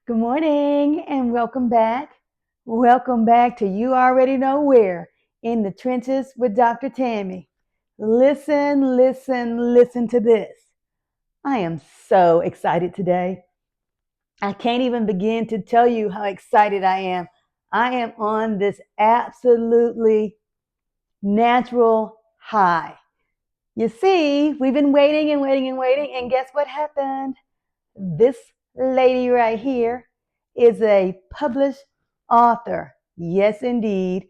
Good morning and welcome back. Welcome back to You Already Know Where in the Trenches with Dr. Tammy. Listen, listen, listen to this. I am so excited today. I can't even begin to tell you how excited I am. I am on this absolutely natural high. You see, we've been waiting and waiting and waiting, and guess what happened? This lady right here is a published author. Yes, indeed.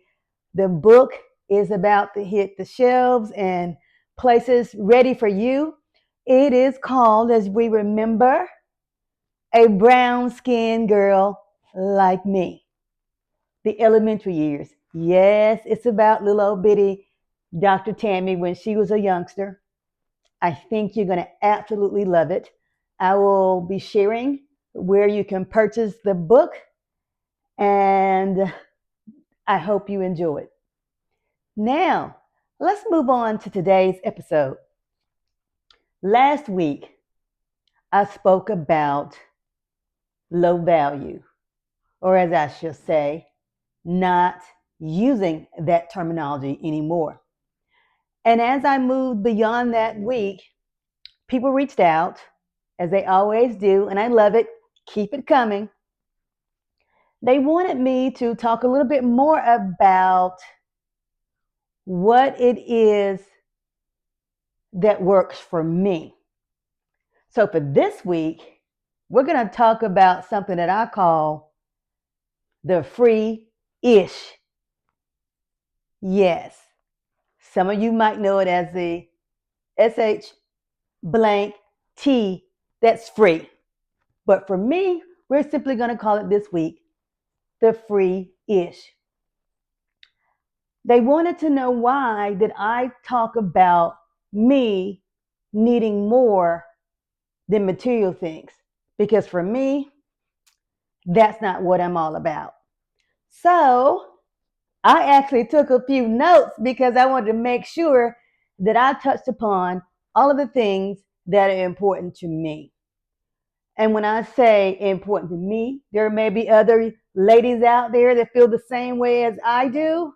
The book is about to hit the shelves and places ready for you. It is called, as we remember, A Brown Skinned Girl Like Me. The elementary years. Yes, it's about little old bitty Dr. Tammy when she was a youngster. I think you're going to absolutely love it. I will be sharing where you can purchase the book, and I hope you enjoy it. Now, let's move on to today's episode. Last week, I spoke about low value, or as I should say, not using that terminology anymore. And as I moved beyond that week, people reached out, as they always do, and I love it. Keep it coming. They wanted me to talk a little bit more about what it is that works for me. So for this week, we're going to talk about something that I call the free ish. Yes, some of you might know it as the SH blank T, that's free. But for me, we're simply going to call it this week the free ish. They wanted to know why did I talk about me needing more than material things? Because for me, that's not what I'm all about. So I actually took a few notes because I wanted to make sure that I touched upon all of the things that are important to me. And when I say important to me, there may be other ladies out there that feel the same way as I do.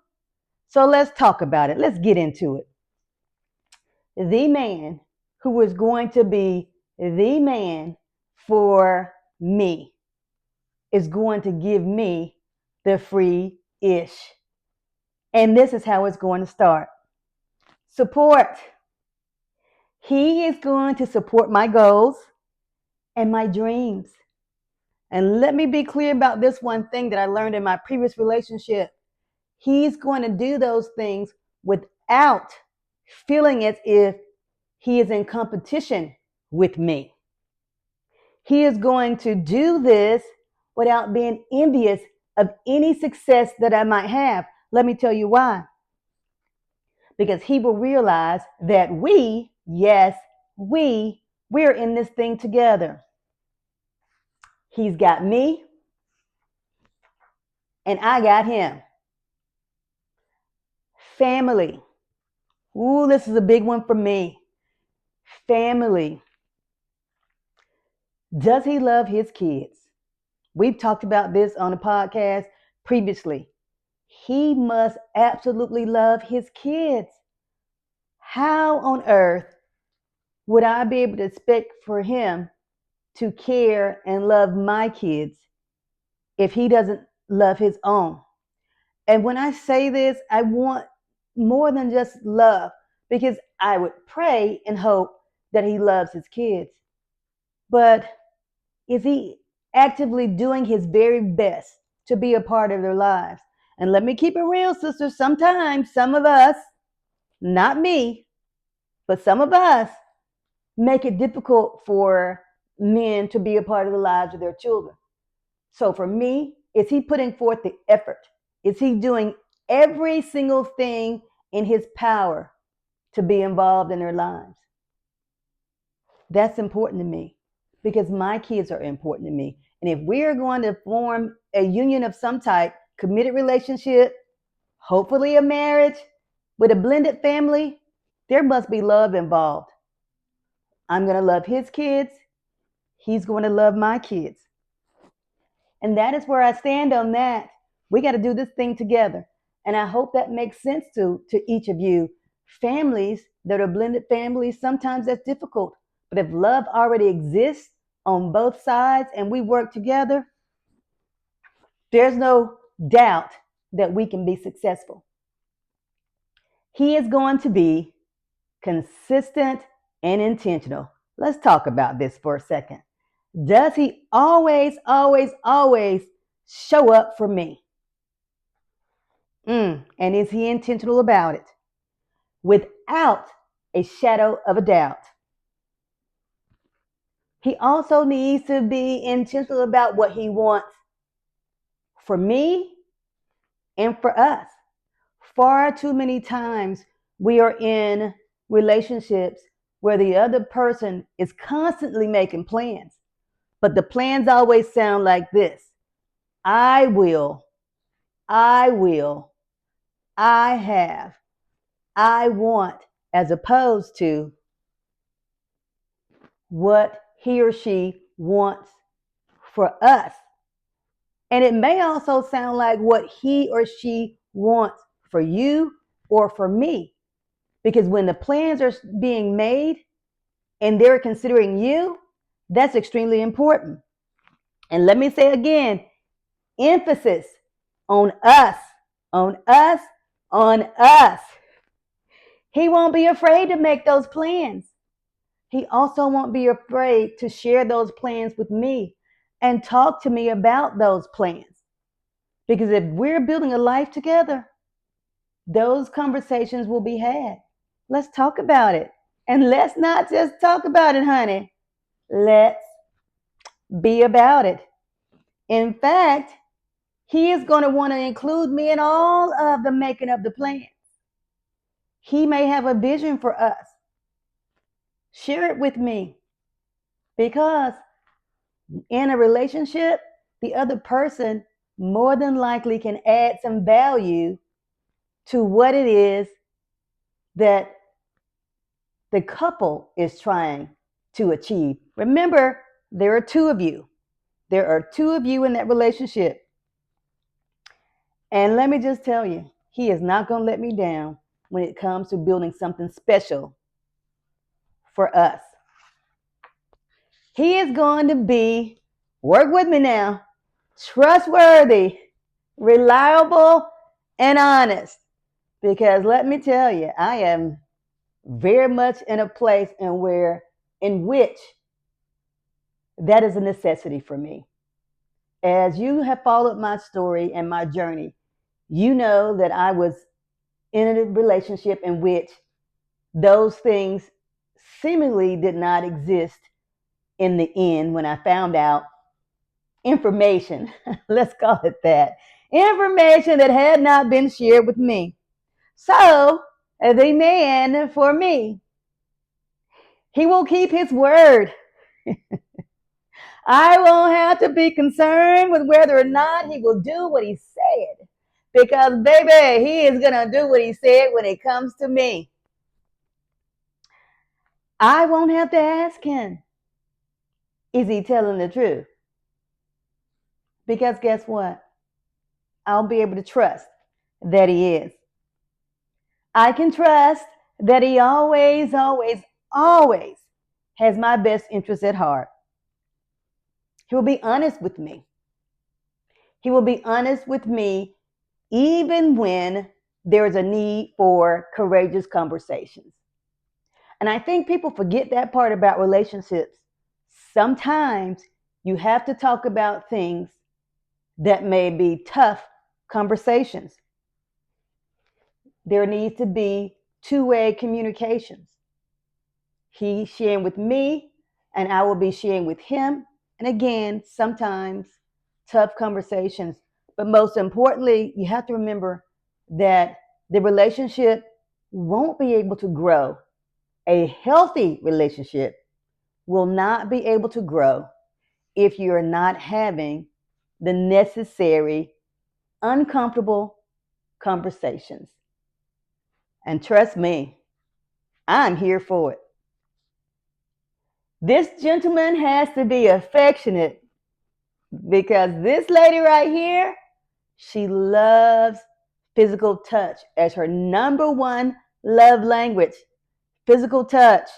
So let's talk about it. Let's get into it. The man who is going to be the man for me is going to give me the free ish. And this is how it's going to start. Support. He is going to support my goals and my dreams. And let me be clear about this one thing that I learned in my previous relationship. He's going to do those things without feeling as if he is in competition with me. He is going to do this without being envious of any success that I might have. Let me tell you why. Because he will realize that yes, we're in this thing together. He's got me and I got him. Family. Ooh, this is a big one for me. Family. Does he love his kids? We've talked about this on the podcast previously. He must absolutely love his kids. How on earth would I be able to expect for him to care and love my kids if he doesn't love his own? And when I say this, I want more than just love, because I would pray and hope that he loves his kids. But is he actively doing his very best to be a part of their lives? And let me keep it real, sisters. Sometimes some of us, not me, but some of us make it difficult for men to be a part of the lives of their children. So for me, is he putting forth the effort? Is he doing every single thing in his power to be involved in their lives? That's important to me because my kids are important to me. And if we are going to form a union of some type, committed relationship, hopefully a marriage with a blended family, there must be love involved. I'm going to love his kids. He's going to love my kids. And that is where I stand on that. We got to do this thing together. And I hope that makes sense to each of you. Families that are blended families, sometimes that's difficult. But if love already exists on both sides and we work together, there's no doubt that we can be successful. He is going to be consistent and intentional. Let's talk about this for a second. Does he always, always, always show up for me? And is he intentional about it? Without a shadow of a doubt. He also needs to be intentional about what he wants for me and for us. Far too many times we are in relationships where the other person is constantly making plans, but the plans always sound like this: I will, I will, I have, I want, as opposed to what he or she wants for us. And it may also sound like what he or she wants for you or for me. Because when the plans are being made and they're considering you, that's extremely important. And let me say again, emphasis on us, on us, on us. He won't be afraid to make those plans. He also won't be afraid to share those plans with me and talk to me about those plans. Because if we're building a life together, those conversations will be had. Let's talk about it. And let's not just talk about it, honey. Let's be about it. In fact, he is going to want to include me in all of the making of the plans. He may have a vision for us. Share it with me. Because in a relationship, the other person more than likely can add some value to what it is that the couple is trying to achieve. Remember, there are two of you. There are two of you in that relationship. And let me just tell you, he is not going to let me down when it comes to building something special for us. He is going to be, work with me now, trustworthy, reliable, and honest. Because let me tell you, I am very much in a place in which that is a necessity for me. As you have followed my story and my journey, you know that I was in a relationship in which those things seemingly did not exist in the end when I found out information, let's call it that, information that had not been shared with me. So, the man for me, he will keep his word. I won't have to be concerned with whether or not he will do what he said. Because, baby, he is going to do what he said when it comes to me. I won't have to ask him, is he telling the truth? Because guess what? I'll be able to trust that he is. I can trust that he always, always, always has my best interest at heart. He will be honest with me. He will be honest with me even when there is a need for courageous conversations. And I think people forget that part about relationships. Sometimes you have to talk about things that may be tough conversations. There needs to be two-way communications. He sharing with me, and I will be sharing with him. And again, sometimes tough conversations. But most importantly, you have to remember that the relationship won't be able to grow. A healthy relationship will not be able to grow if you're not having the necessary uncomfortable conversations. And trust me, I'm here for it. This gentleman has to be affectionate, Because this lady right here, she loves physical touch as her number one love language. Physical touch.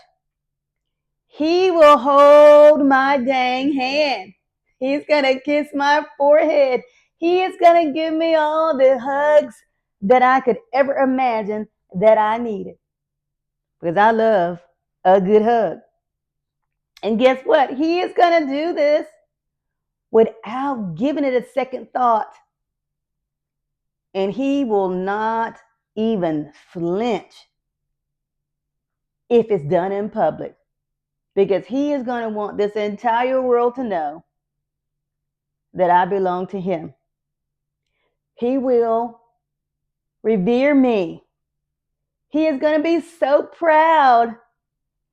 He will hold my dang hand. He's going to kiss my forehead. He is going to give me all the hugs that I could ever imagine that I needed. Because I love a good hug. And guess what? He is going to do this without giving it a second thought. And he will not even flinch if it's done in public. Because he is going to want this entire world to know that I belong to him. He will revere me. He is going to be so proud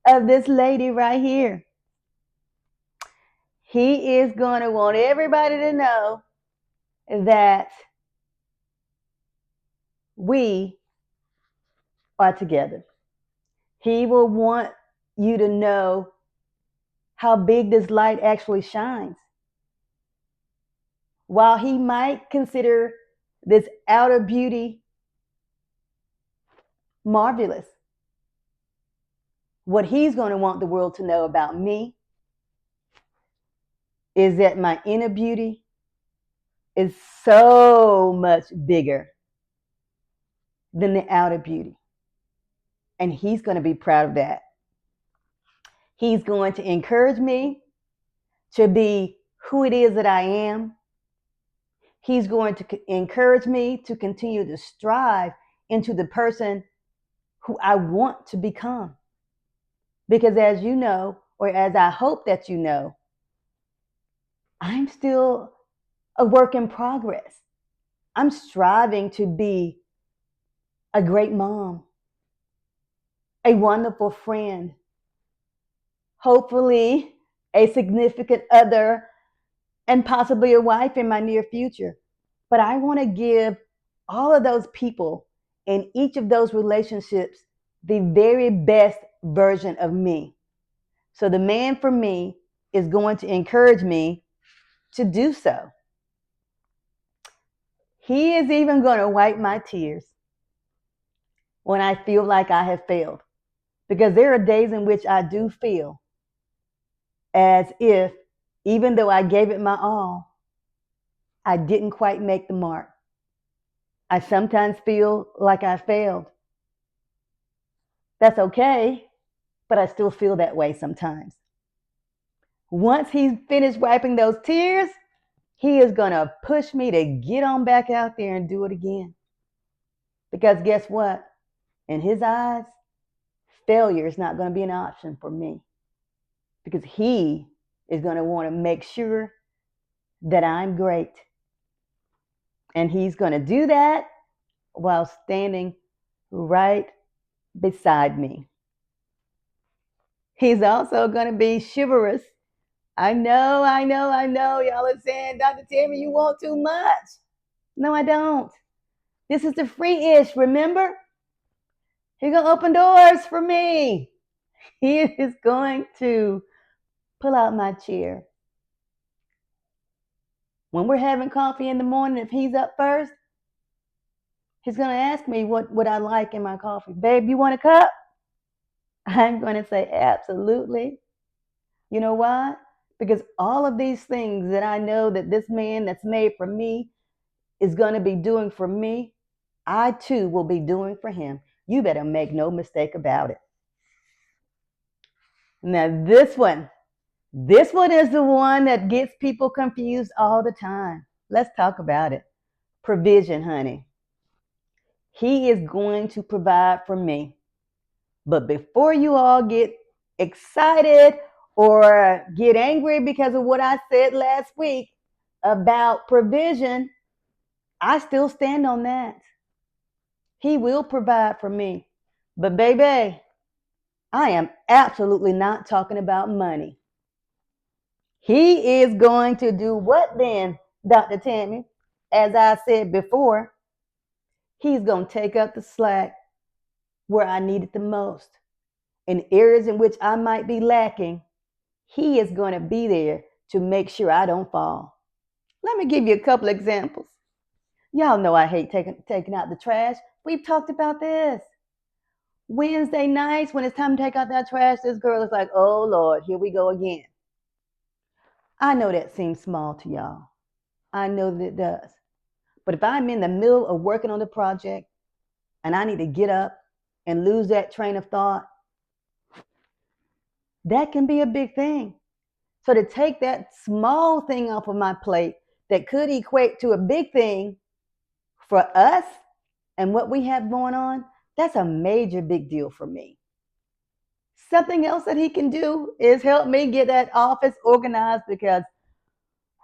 of this lady right here. He is going to want everybody to know that we are together. He will want you to know how big this light actually shines. While he might consider this outer beauty marvelous, what he's going to want the world to know about me is that my inner beauty is so much bigger than the outer beauty. And he's going to be proud of that. He's going to encourage me to be who it is that I am. He's going to encourage me to continue to strive into the person who I want to become. Because as you know, or as I hope that you know, I'm still a work in progress. I'm striving to be a great mom, a wonderful friend, hopefully a significant other, and possibly a wife in my near future. But I want to give all of those people in each of those relationships the very best version of me. So the man for me is going to encourage me to do so. He is even going to wipe my tears when I feel like I have failed. Because there are days in which I do feel as if, even though I gave it my all, I didn't quite make the mark. I sometimes feel like I failed. That's okay, but I still feel that way sometimes. Once he's finished wiping those tears, he is going to push me to get on back out there and do it again. Because guess what? In his eyes, failure is not going to be an option for me. Because he is going to want to make sure that I'm great. And he's going to do that while standing right beside me. He's also going to be chivalrous. I know. Y'all are saying, Dr. Tammy, you want too much. No, I don't. This is the free-ish, remember? He's going to open doors for me. He is going to pull out my chair. When we're having coffee in the morning, if he's up first, he's going to ask me what I like in my coffee. Babe, you want a cup? I'm going to say, absolutely. You know why? Because all of these things that I know that this man that's made for me is going to be doing for me, I too will be doing for him. You better make no mistake about it. Now, this one is the one that gets people confused all the time. Let's talk about it. Provision, honey. He is going to provide for me. But before you all get excited or get angry because of what I said last week about provision, I still stand on that. He will provide for me. But baby, I am absolutely not talking about money. He is going to do what then, Dr. Tammy? As I said before, he's going to take up the slack where I need it the most. In areas in which I might be lacking, he is going to be there to make sure I don't fall. Let me give you a couple examples. Y'all know I hate taking out the trash. We've talked about this. Wednesday nights, when it's time to take out that trash, this girl is like, oh Lord, here we go again. I know that seems small to y'all. I know that it does. But if I'm in the middle of working on the project and I need to get up and lose that train of thought, that can be a big thing. So to take that small thing off of my plate that could equate to a big thing for us and what we have going on, that's a major big deal for me. Something else that he can do is help me get that office organized because,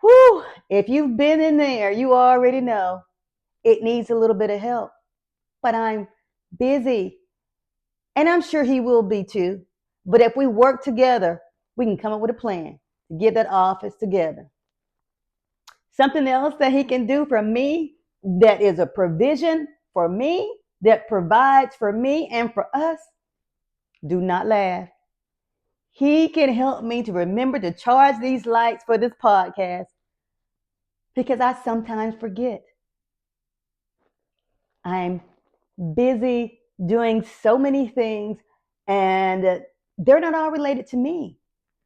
whew, if you've been in there, you already know it needs a little bit of help. But I'm busy, and I'm sure he will be too. But if we work together, we can come up with a plan to get that office together. Something else that he can do for me that is a provision for me, that provides for me and for us, do not laugh. He can help me to remember to charge these lights for this podcast because I sometimes forget. I'm busy doing so many things, and they're not all related to me.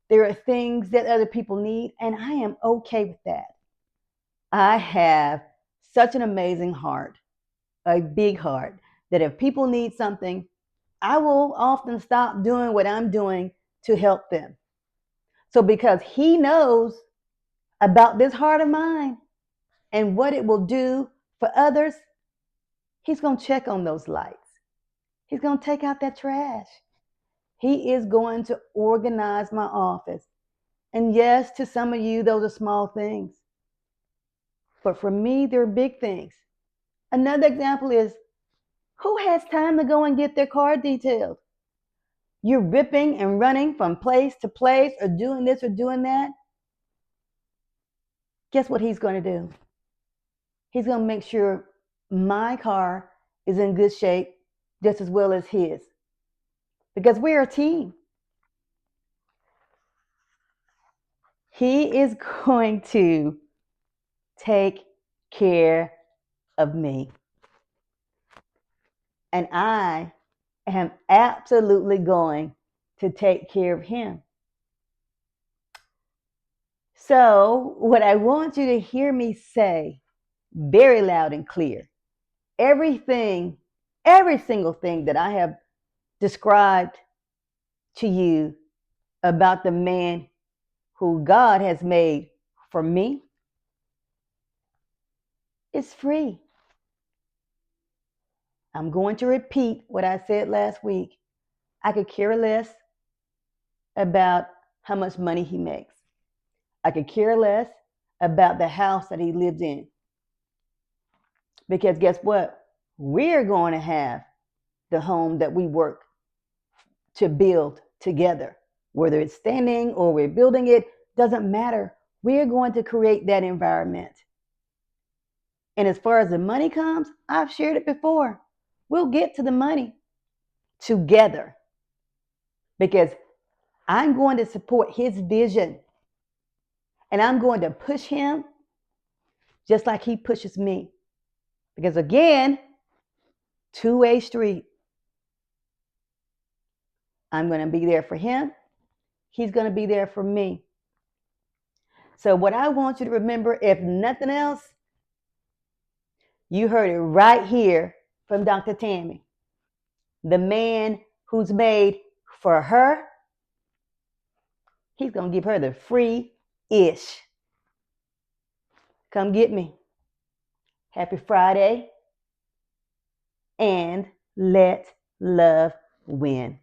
There are things that other people need, and I am okay with that. I have such an amazing heart, a big heart, that if people need something, I will often stop doing what I'm doing to help them. So, because he knows about this heart of mine and what it will do for others, he's going to check on those lights. He's going to take out that trash. He is going to organize my office. And yes, to some of you, those are small things. But for me, they're big things. Another example is, who has time to go and get their car detailed? You're ripping and running from place to place or doing this or doing that. Guess what he's going to do? He's going to make sure my car is in good shape just as well as his. Because we're a team. He is going to take care of me. And I am absolutely going to take care of him. So, what I want you to hear me say very loud and clear, every single thing that I have described to you about the man who God has made for me is free. I'm going to repeat what I said last week. I could care less about how much money he makes. I could care less about the house that he lives in. Because guess what? We're going to have the home that we work to build together. Whether it's standing or we're building it, doesn't matter. We're going to create that environment. And as far as the money comes, I've shared it before. We'll get to the money together because I'm going to support his vision and I'm going to push him just like he pushes me. Because again, two-way street. I'm going to be there for him. He's going to be there for me. So what I want you to remember, if nothing else, you heard it right here from Dr. Tammy. The man who's made for her, he's going to give her the free-ish. Come get me. Happy Friday. And let love win.